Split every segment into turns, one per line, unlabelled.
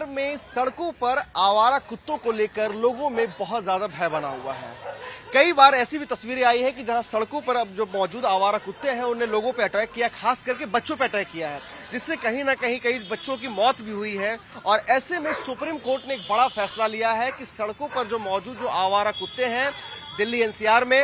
NCR में सड़कों पर आवारा कुत्तों को लेकर लोगों में बहुत ज्यादा भय बना हुआ है। कई बार ऐसी भी तस्वीरें आई है कि जहां सड़कों पर अब जो मौजूद आवारा कुत्ते हैं उन्हें लोगों पे अटैक किया, खास करके बच्चों पे अटैक किया है, जिससे कहीं ना कहीं कई बच्चों की मौत भी हुई है। और ऐसे में सुप्रीम कोर्ट ने एक बड़ा फैसला लिया है कि सड़कों पर जो मौजूद जो आवारा कुत्ते हैं दिल्ली एनसीआर में,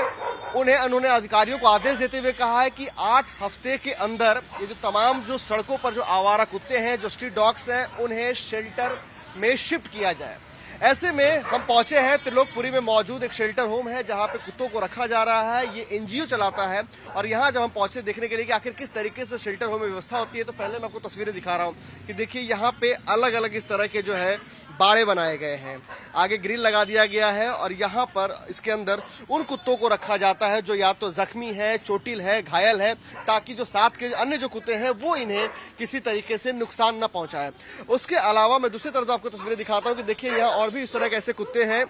उन्होंने अधिकारियों को आदेश देते हुए कहा है कि 8 हफ्ते के अंदर ये जो तमाम जो सड़कों पर जो आवारा कुत्ते हैं, जो स्ट्रीट डॉग्स हैं, उन्हें शेल्टर में शिफ्ट किया जाए। ऐसे में हम पहुंचे हैं त्रिलोकपुरी में मौजूद एक शेल्टर होम है जहां पे कुत्तों को रखा जा रहा है। ये एनजीओ चलाता है और यहां जब हम पहुंचे देखने के लिए कि आखिर किस तरीके से शेल्टर होम में व्यवस्था होती है, तो पहले मैं आपको तस्वीरें दिखा रहा हूं कि देखिए यहां पे अलग अलग इस तरह के जो है बाड़े बनाए गए हैं, आगे ग्रिल लगा दिया गया है और यहाँ पर इसके अंदर उन कुत्तों को रखा जाता है जो या तो जख्मी है, चोटिल है, घायल है, ताकि जो साथ के अन्य जो कुत्ते हैं वो इन्हें किसी तरीके से नुकसान न पहुंचाए। उसके अलावा मैं दूसरी तरफ आपको तस्वीरें दिखाता हूँ कि देखिए यहाँ और भी इस तरह के ऐसे कुत्ते हैं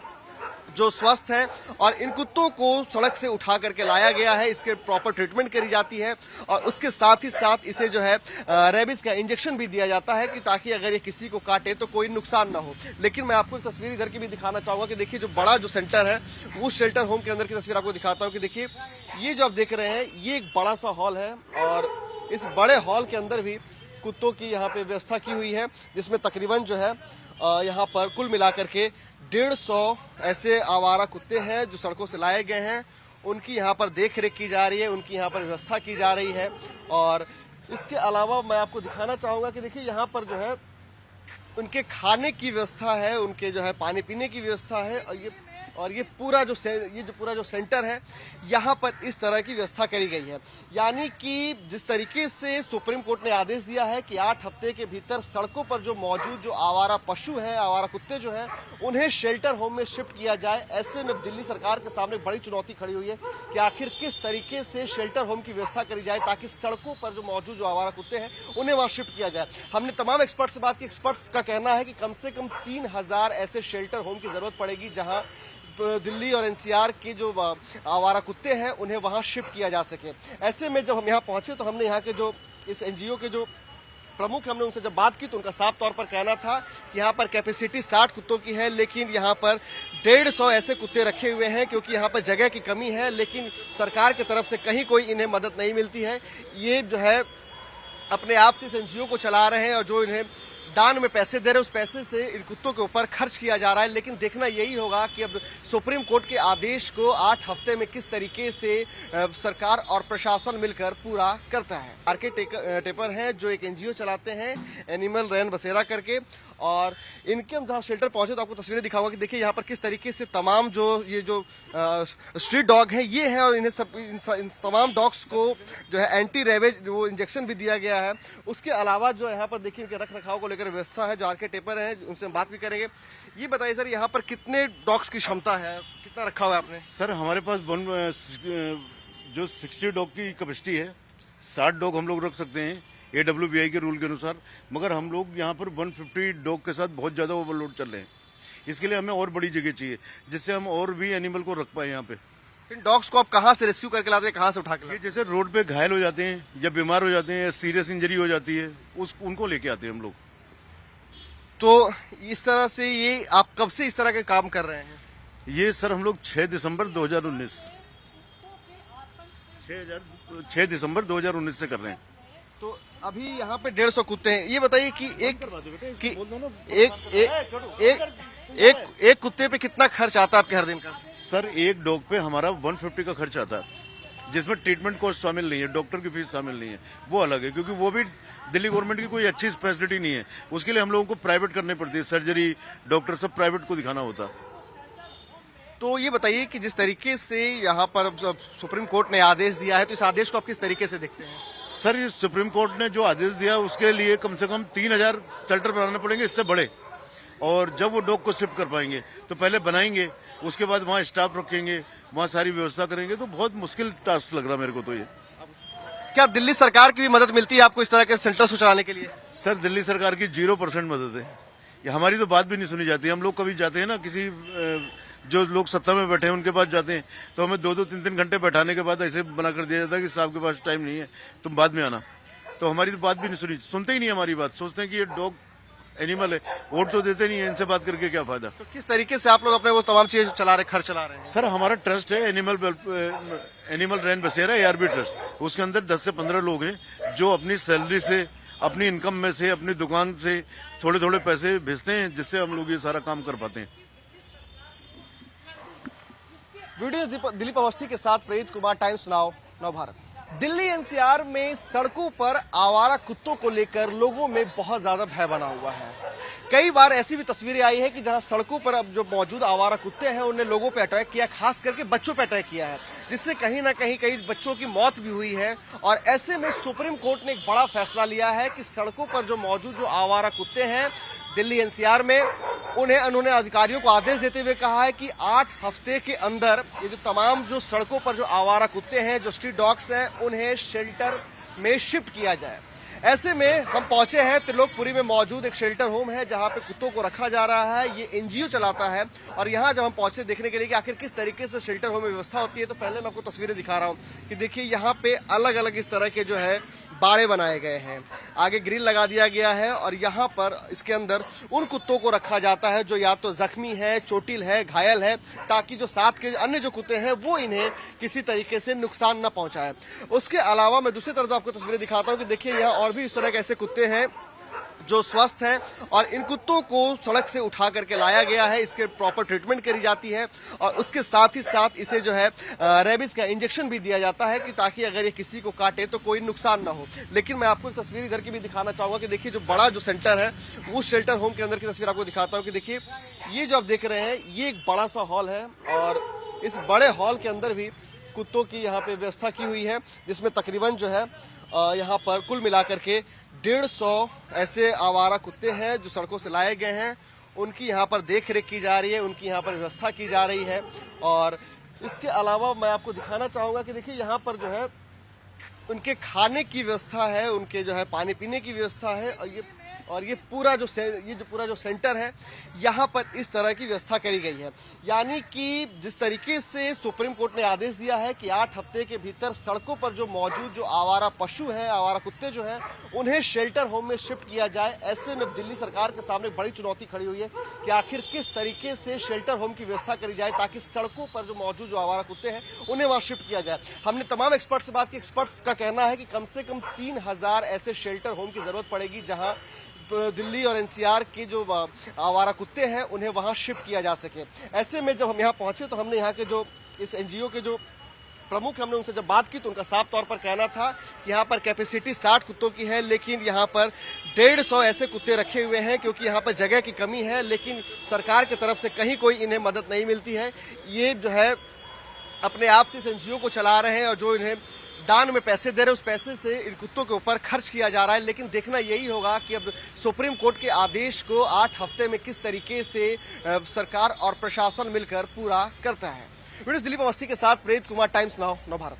जो स्वस्थ हैं और इन कुत्तों को सड़क से उठा करके लाया गया है, इसके प्रॉपर ट्रीटमेंट करी जाती है और उसके साथ ही साथ इसे जो है रेबीज का इंजेक्शन भी दिया जाता है कि ताकि अगर ये किसी को काटे तो कोई नुकसान ना हो। लेकिन मैं आपको एक तस्वीर इधर की भी दिखाना चाहूंगा कि देखिए जो बड़ा जो सेंटर है उस शेल्टर होम के अंदर की तस्वीर आपको दिखाता हूँ कि देखिए ये जो आप देख रहे हैं ये एक बड़ा सा हॉल है और इस बड़े हॉल के अंदर भी कुत्तों की यहाँ पे व्यवस्था की हुई है, जिसमें तकरीबन जो है यहाँ पर कुल मिलाकर के 150 ऐसे आवारा कुत्ते हैं जो सड़कों से लाए गए हैं। उनकी यहाँ पर देख रेख की जा रही है, उनकी यहाँ पर व्यवस्था की जा रही है। और इसके अलावा मैं आपको दिखाना चाहूँगा कि देखिए यहाँ पर जो है उनके खाने की व्यवस्था है, उनके जो है पानी पीने की व्यवस्था है और ये पूरा जो सेंटर है यहाँ पर इस तरह की व्यवस्था करी गई है। यानी कि जिस तरीके से सुप्रीम कोर्ट ने आदेश दिया है कि 8 हफ्ते के भीतर सड़कों पर जो मौजूद जो आवारा पशु हैं, आवारा कुत्ते जो हैं, उन्हें शेल्टर होम में शिफ्ट किया जाए। ऐसे में दिल्ली सरकार के सामने बड़ी चुनौती खड़ी हुई है कि आखिर किस तरीके से शेल्टर होम की व्यवस्था करी जाए ताकि सड़कों पर जो मौजूद जो आवारा कुत्ते हैं उन्हें वहां शिफ्ट किया जाए। हमने तमाम एक्सपर्ट से बात की, एक्सपर्ट्स का कहना है कि कम से कम 3000 ऐसे शेल्टर होम की जरूरत पड़ेगी जहां दिल्ली और एनसीआर के जो आवारा कुत्ते हैं उन्हें वहां शिफ्ट किया जा सके। ऐसे में जब हम यहाँ पहुंचे तो हमने यहाँ के जो इस एनजीओ के जो प्रमुख, हमने उनसे जब बात की तो उनका साफ तौर पर कहना था कि यहाँ पर कैपेसिटी 60 कुत्तों की है, लेकिन यहाँ पर 150 ऐसे कुत्ते रखे हुए हैं क्योंकि यहाँ पर जगह की कमी है। लेकिन सरकार की तरफ से कहीं कोई इन्हें मदद नहीं मिलती है। ये जो है अपने आप से इस एनजीओ को चला रहे हैं और जो इन्हें दान में पैसे दे रहे हैं उस पैसे से इन कुत्तों के ऊपर खर्च किया जा रहा है। लेकिन देखना यही होगा कि अब सुप्रीम कोर्ट के आदेश को 8 हफ्ते में किस तरीके से सरकार और प्रशासन मिलकर पूरा करता है। आरके टेपर हैं जो एक एनजीओ चलाते हैं एनिमल रैन बसेरा करके, और इनके हम जहाँ शेल्टर पहुंचे तो आपको तस्वीरें दिखाऊंगा कि देखिए यहाँ पर किस तरीके से तमाम जो ये जो स्ट्रीट डॉग हैं ये हैं और इन तमाम डॉग्स को जो है एंटी रेबीज वो इंजेक्शन भी दिया गया है। उसके अलावा जो यहाँ पर देखिए इनके रख रखाव को लेकर व्यवस्था है, जो आरके टेपर है उनसे हम बात भी करेंगे। ये बताइए सर, यहाँ पर कितने डॉग्स की क्षमता है, कितना रखा हुआ है आपने?
सर हमारे पास जो 60 डॉग की कैपेसिटी है, 60 डॉग हम लोग रख सकते हैं AWBI के रूल के अनुसार, मगर हम लोग यहाँ पर 150 डॉग के साथ बहुत ज़्यादा ओवरलोड चल रहे हैं। इसके लिए हमें और बड़ी जगह चाहिए जिससे हम और भी एनिमल को रख पाए यहाँ पे।
इन डॉग्स को आप कहाँ से रेस्क्यू करके लाते हैं, कहाँ से उठा के लाते हैं?
जैसे रोड पे घायल हो जाते हैं या बीमार हो जाते हैं या सीरियस इंजरी हो जाती है, उनको लेके आते हैं हम लोग।
तो इस तरह से ये आप कब से इस तरह के काम कर रहे हैं?
ये सर हम लोग 6 दिसंबर 2019 से कर रहे हैं।
तो अभी यहाँ पे 150 कुत्ते हैं। ये बताइए कि एक कुत्ते पे कितना खर्च आता है आपके हर दिन का?
सर एक डॉग पे हमारा 150 का खर्च आता है, जिसमें ट्रीटमेंट कॉस्ट शामिल नहीं है, डॉक्टर की फीस शामिल नहीं है, वो अलग है क्योंकि वो भी दिल्ली गवर्नमेंट की कोई अच्छी फैसिलिटी नहीं है। उसके लिए हम लोगों को प्राइवेट करनी पड़ती है, सर्जरी डॉक्टर सब प्राइवेट को दिखाना होता।
तो ये बताइए कि जिस तरीके से यहाँ पर सुप्रीम कोर्ट ने आदेश दिया है तो इस आदेश को आप किस तरीके से देखते हैं?
सर ये सुप्रीम कोर्ट ने जो आदेश दिया उसके लिए कम से कम 3000 शेल्टर बनाने पड़ेंगे, इससे बड़े। और जब वो डॉग को शिफ्ट कर पाएंगे तो पहले बनाएंगे, उसके बाद वहाँ स्टाफ रखेंगे, वहाँ सारी व्यवस्था करेंगे, तो बहुत मुश्किल टास्क लग रहा मेरे को। तो ये
क्या दिल्ली सरकार की भी मदद मिलती है आपको इस तरह के सेंटर्स को चलाने के लिए?
सर दिल्ली सरकार की 0% मदद है, ये हमारी तो बात भी नहीं सुनी जाती। हम लोग कभी जाते हैं ना, किसी जो लोग सत्ता में बैठे हैं उनके पास जाते हैं तो हमें 2-2, 3-3 घंटे बैठाने के बाद ऐसे बना कर दिया जाता है कि साहब के पास टाइम नहीं है, तुम बाद में आना। तो हमारी तो बात भी नहीं सुनते ही नहीं हमारी बात। सोचते हैं कि ये डॉग एनिमल है, वोट तो देते नहीं है, इनसे बात करके क्या फायदा।
तो किस तरीके से आप लोग अपने वो तमाम चीजें चला रहे, खर्च चला रहे हैं?
सर हमारा ट्रस्ट है एनिमल रैन बसेरा ARB ट्रस्ट, उसके अंदर 10 से 15 लोग हैं जो अपनी सैलरी से, अपनी इनकम में से, अपनी दुकान से थोड़े थोड़े पैसे भेजते हैं, जिससे हम लोग ये सारा काम कर पाते हैं।
वीडियो दिलीप अवस्थी के साथ प्रेरित कुमार, टाइम्स नाउ, नव भारत। दिल्ली NCR में सड़कों पर आवारा कुत्तों को लेकर लोगों में बहुत ज्यादा भय बना हुआ है। कई बार ऐसी भी तस्वीरें आई है कि जहां सड़कों पर अब जो मौजूद आवारा कुत्ते हैं उन्हें लोगों पे अटैक किया, खास करके बच्चों पे अटैक किया है, जिससे कहीं ना कहीं कई बच्चों की मौत भी हुई है। और ऐसे में सुप्रीम कोर्ट ने एक बड़ा फैसला लिया है कि सड़कों पर जो मौजूद जो आवारा कुत्ते हैं दिल्ली NCR में, उन्होंने अधिकारियों को आदेश देते हुए कहा है कि 8 हफ्ते के अंदर ये जो तमाम जो सड़कों पर जो आवारा कुत्ते हैं, जो स्ट्रीट डॉग्स हैं, उन्हें शेल्टर में शिफ्ट किया जाए। ऐसे में हम पहुंचे हैं त्रिलोकपुरी में मौजूद एक शेल्टर होम है जहां पे कुत्तों को रखा जा रहा है। ये NGO चलाता है और यहां जब हम पहुंचे देखने के लिए कि आखिर किस तरीके से शेल्टर होम में व्यवस्था होती है, तो पहले मैं आपको तस्वीरें दिखा रहा हूं कि देखिए यहाँ पे अलग अलग इस तरह के जो है बाड़े बनाए गए हैं, आगे ग्रिल लगा दिया गया है और यहाँ पर इसके अंदर उन कुत्तों को रखा जाता है जो या तो जख्मी है, चोटिल है, घायल है, ताकि जो साथ के अन्य जो कुत्ते हैं वो इन्हें किसी तरीके से नुकसान न पहुंचाए। उसके अलावा मैं दूसरी तरफ आपको तस्वीरें दिखाता हूं कि देखिए यहाँ और भी इस तरह के ऐसे कुत्ते हैं जो स्वस्थ हैं और इन कुत्तों को सड़क से उठा करके लाया गया है, इसके प्रॉपर ट्रीटमेंट करी जाती है और उसके साथ ही साथ इसे जो है रेबीज का इंजेक्शन भी दिया जाता है कि ताकि अगर ये किसी को काटे तो कोई नुकसान ना हो। लेकिन मैं आपको एक तस्वीर इधर की भी दिखाना चाहूंगा कि देखिए जो बड़ा जो सेंटर है, उस शेल्टर होम के अंदर की तस्वीर आपको दिखाता हूँ कि देखिए ये जो आप देख रहे हैं ये एक बड़ा सा हॉल है और इस बड़े हॉल के अंदर भी कुत्तों की यहाँ पे व्यवस्था की हुई है, जिसमें तकरीबन जो है यहाँ पर कुल मिलाकर के 150 ऐसे आवारा कुत्ते हैं जो सड़कों से लाए गए हैं। उनकी यहाँ पर देख रेख की जा रही है, उनकी यहाँ पर व्यवस्था की जा रही है। और इसके अलावा मैं आपको दिखाना चाहूँगा कि देखिए यहाँ पर जो है उनके खाने की व्यवस्था है, उनके जो है पानी पीने की व्यवस्था है और ये पूरा जो सेंटर है यहाँ पर इस तरह की व्यवस्था करी गई है। यानी कि जिस तरीके से सुप्रीम कोर्ट ने आदेश दिया है कि 8 हफ्ते के भीतर सड़कों पर जो मौजूद जो आवारा पशु हैं, आवारा कुत्ते जो हैं, उन्हें शेल्टर होम में शिफ्ट किया जाए। ऐसे में दिल्ली सरकार के सामने बड़ी चुनौती खड़ी हुई है कि आखिर किस तरीके से शेल्टर होम की व्यवस्था करी जाए ताकि सड़कों पर जो मौजूद जो आवारा कुत्ते हैं उन्हें वहां शिफ्ट किया जाए। हमने तमाम एक्सपर्ट से बात की, एक्सपर्ट्स का कहना है कि कम से कम 3000 ऐसे शेल्टर होम की जरूरत पड़ेगी जहां दिल्ली और NCR के जो आवारा कुत्ते हैं उन्हें वहां शिफ्ट किया जा सके। ऐसे में जब हम यहाँ पहुंचे तो हमने यहाँ के जो इस NGO के जो प्रमुख, हमने उनसे जब बात की तो उनका साफ तौर पर कहना था कि यहाँ पर कैपेसिटी 60 कुत्तों की है, लेकिन यहाँ पर 150 ऐसे कुत्ते रखे हुए हैं क्योंकि यहाँ पर जगह की कमी है। लेकिन सरकार की तरफ से कहीं कोई इन्हें मदद नहीं मिलती है। ये जो है अपने आप से इस NGO को चला रहे हैं और जो इन्हें दान में पैसे दे रहे हैं उस पैसे से इन कुत्तों के ऊपर खर्च किया जा रहा है। लेकिन देखना यही होगा कि अब सुप्रीम कोर्ट के आदेश को 8 हफ्ते में किस तरीके से सरकार और प्रशासन मिलकर पूरा करता है। वीडियो दिलीप अवस्थी के साथ प्रेरित कुमार, टाइम्स नाउ, नव भारत।